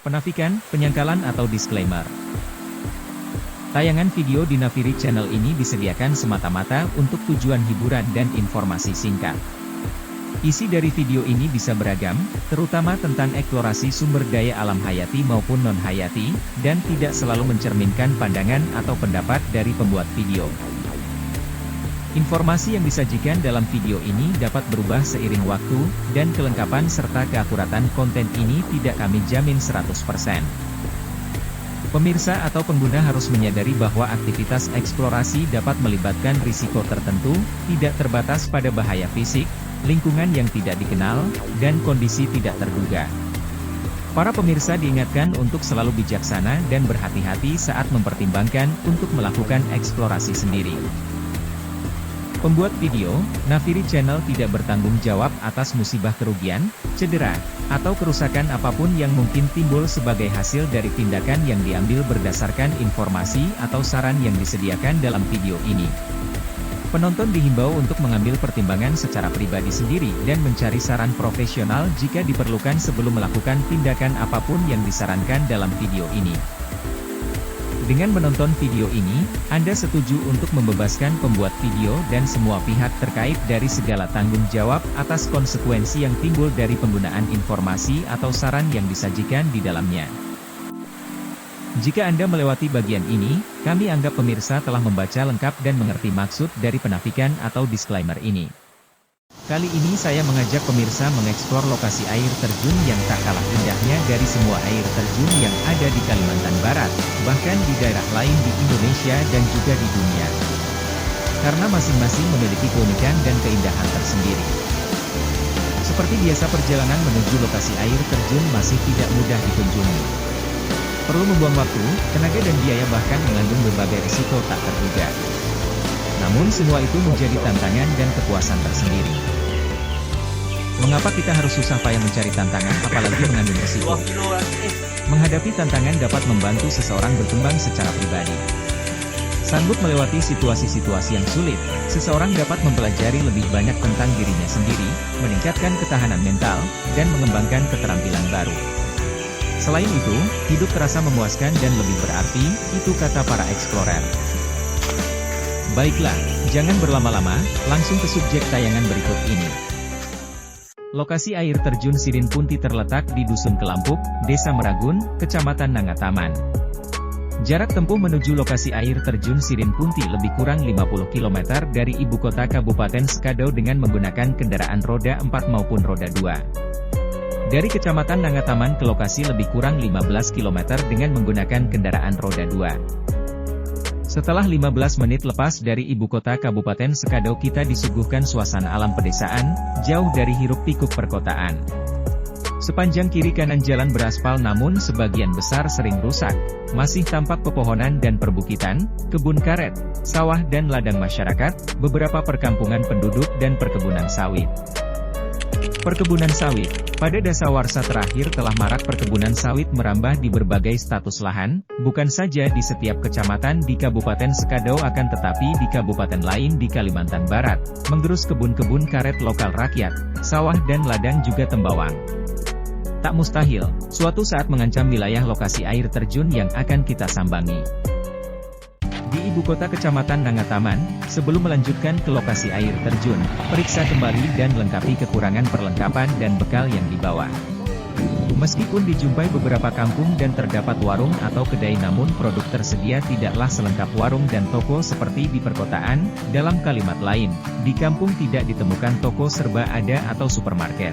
Penafikan, penyangkalan atau disclaimer. Tayangan video di Nafiri Channel ini disediakan semata-mata untuk tujuan hiburan dan informasi singkat. Isi dari video ini bisa beragam, terutama tentang eksplorasi sumber daya alam hayati maupun non-hayati, dan tidak selalu mencerminkan pandangan atau pendapat dari pembuat video. Informasi yang disajikan dalam video ini dapat berubah seiring waktu, dan kelengkapan serta keakuratan konten ini tidak kami jamin 100%. Pemirsa atau pengguna harus menyadari bahwa aktivitas eksplorasi dapat melibatkan risiko tertentu, tidak terbatas pada bahaya fisik, lingkungan yang tidak dikenal, dan kondisi tidak terduga. Para pemirsa diingatkan untuk selalu bijaksana dan berhati-hati saat mempertimbangkan untuk melakukan eksplorasi sendiri. Pembuat video, Nafiri Channel tidak bertanggung jawab atas musibah kerugian, cedera, atau kerusakan apapun yang mungkin timbul sebagai hasil dari tindakan yang diambil berdasarkan informasi atau saran yang disediakan dalam video ini. Penonton dihimbau untuk mengambil pertimbangan secara pribadi sendiri dan mencari saran profesional jika diperlukan sebelum melakukan tindakan apapun yang disarankan dalam video ini. Dengan menonton video ini, Anda setuju untuk membebaskan pembuat video dan semua pihak terkait dari segala tanggung jawab atas konsekuensi yang timbul dari penggunaan informasi atau saran yang disajikan di dalamnya. Jika Anda melewati bagian ini, kami anggap pemirsa telah membaca lengkap dan mengerti maksud dari penafikan atau disclaimer ini. Kali ini saya mengajak pemirsa mengeksplor lokasi air terjun yang tak kalah indahnya dari semua air terjun yang ada di Kalimantan Barat, bahkan di daerah lain di Indonesia dan juga di dunia. Karena masing-masing memiliki keunikan dan keindahan tersendiri. Seperti biasa, perjalanan menuju lokasi air terjun masih tidak mudah dikunjungi. Perlu membuang waktu, tenaga dan biaya, bahkan mengandung berbagai risiko tak terduga. Namun semua itu menjadi tantangan dan kepuasan tersendiri. Mengapa kita harus susah payah mencari tantangan, apalagi mengandung risiko? Menghadapi tantangan dapat membantu seseorang berkembang secara pribadi. Sanggup melewati situasi-situasi yang sulit, seseorang dapat mempelajari lebih banyak tentang dirinya sendiri, meningkatkan ketahanan mental, dan mengembangkan keterampilan baru. Selain itu, hidup terasa memuaskan dan lebih berarti, itu kata para eksplorer. Baiklah, jangan berlama-lama, langsung ke subjek tayangan berikut ini. Lokasi air terjun Sirin Punti terletak di Dusun Kelampuk, Desa Meragun, Kecamatan Nangataman. Jarak tempuh menuju lokasi air terjun Sirin Punti lebih kurang 50 km dari ibu kota Kabupaten Sekadau dengan menggunakan kendaraan roda 4 maupun roda 2. Dari Kecamatan Nangataman ke lokasi lebih kurang 15 km dengan menggunakan kendaraan roda 2. Setelah 15 menit lepas dari ibu kota Kabupaten Sekadau, kita disuguhkan suasana alam pedesaan, jauh dari hiruk-pikuk perkotaan. Sepanjang kiri kanan jalan beraspal namun sebagian besar sering rusak, masih tampak pepohonan dan perbukitan, kebun karet, sawah dan ladang masyarakat, beberapa perkampungan penduduk dan perkebunan sawit. Perkebunan sawit. Pada dasawarsa terakhir telah marak perkebunan sawit merambah di berbagai status lahan, bukan saja di setiap kecamatan di Kabupaten Sekadau akan tetapi di kabupaten lain di Kalimantan Barat, menggerus kebun-kebun karet lokal rakyat, sawah dan ladang juga tembawang. Tak mustahil, suatu saat mengancam wilayah lokasi air terjun yang akan kita sambangi. Di ibu kota Kecamatan Nangataman, sebelum melanjutkan ke lokasi air terjun, periksa kembali dan lengkapi kekurangan perlengkapan dan bekal yang dibawa. Meskipun dijumpai beberapa kampung dan terdapat warung atau kedai, namun produk tersedia tidaklah selengkap warung dan toko seperti di perkotaan. Dalam kalimat lain, di kampung tidak ditemukan toko serba ada atau supermarket.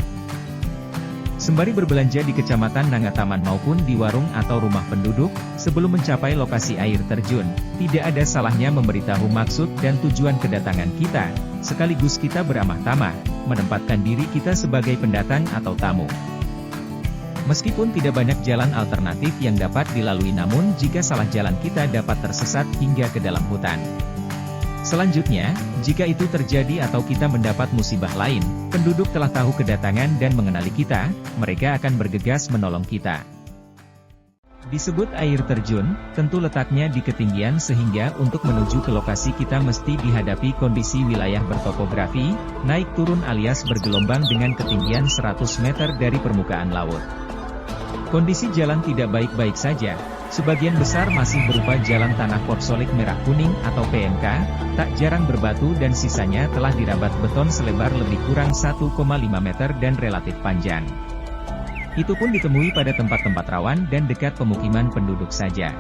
Sembari berbelanja di Kecamatan Nangataman maupun di warung atau rumah penduduk, sebelum mencapai lokasi air terjun, tidak ada salahnya memberitahu maksud dan tujuan kedatangan kita, sekaligus kita beramah tamah, menempatkan diri kita sebagai pendatang atau tamu. Meskipun tidak banyak jalan alternatif yang dapat dilalui, namun jika salah jalan kita dapat tersesat hingga ke dalam hutan. Selanjutnya, jika itu terjadi atau kita mendapat musibah lain, penduduk telah tahu kedatangan dan mengenali kita, mereka akan bergegas menolong kita. Disebut air terjun, tentu letaknya di ketinggian sehingga untuk menuju ke lokasi kita mesti dihadapi kondisi wilayah bertopografi, naik turun alias bergelombang dengan ketinggian 100 meter dari permukaan laut. Kondisi jalan tidak baik-baik saja. Sebagian besar masih berupa jalan tanah porsolik merah kuning atau PMK, tak jarang berbatu dan sisanya telah dirabat beton selebar lebih kurang 1,5 meter dan relatif panjang. Itu pun ditemui pada tempat-tempat rawan dan dekat pemukiman penduduk saja.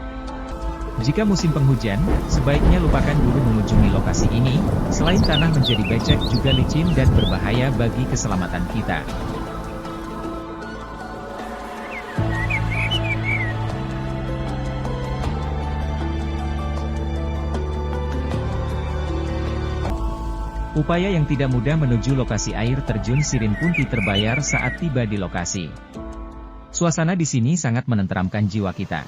Jika musim penghujan, sebaiknya lupakan dulu mengunjungi lokasi ini, selain tanah menjadi becek juga licin dan berbahaya bagi keselamatan kita. Upaya yang tidak mudah menuju lokasi air terjun Sirin Punti terbayar saat tiba di lokasi. Suasana di sini sangat menenteramkan jiwa kita.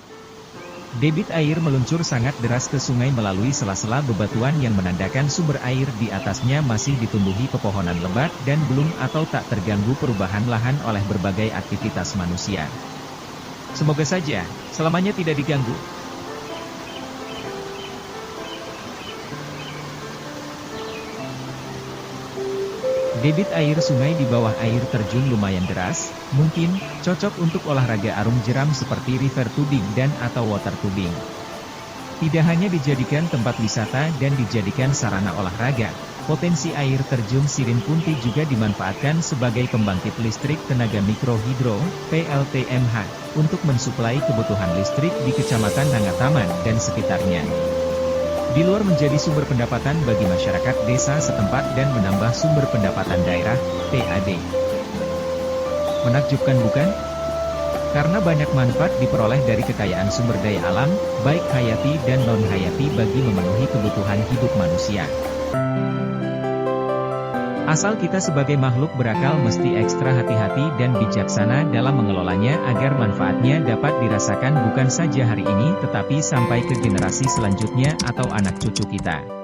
Debit air meluncur sangat deras ke sungai melalui sela-sela bebatuan yang menandakan sumber air di atasnya masih ditumbuhi pepohonan lebat dan belum atau tak terganggu perubahan lahan oleh berbagai aktivitas manusia. Semoga saja, selamanya tidak diganggu. Debit air sungai di bawah air terjun lumayan deras, mungkin cocok untuk olahraga arung jeram seperti river tubing dan atau water tubing. Tidak hanya dijadikan tempat wisata dan dijadikan sarana olahraga, potensi air terjun Sirin Punti juga dimanfaatkan sebagai pembangkit listrik tenaga mikrohidro, PLTMH, untuk mensuplai kebutuhan listrik di Kecamatan Nangataman dan sekitarnya. Di luar menjadi sumber pendapatan bagi masyarakat desa setempat dan menambah sumber pendapatan daerah, PAD. Menakjubkan bukan? Karena banyak manfaat diperoleh dari kekayaan sumber daya alam, baik hayati dan non-hayati bagi memenuhi kebutuhan hidup manusia. Asal kita sebagai makhluk berakal mesti ekstra hati-hati dan bijaksana dalam mengelolanya agar manfaatnya dapat dirasakan bukan saja hari ini tetapi sampai ke generasi selanjutnya atau anak cucu kita.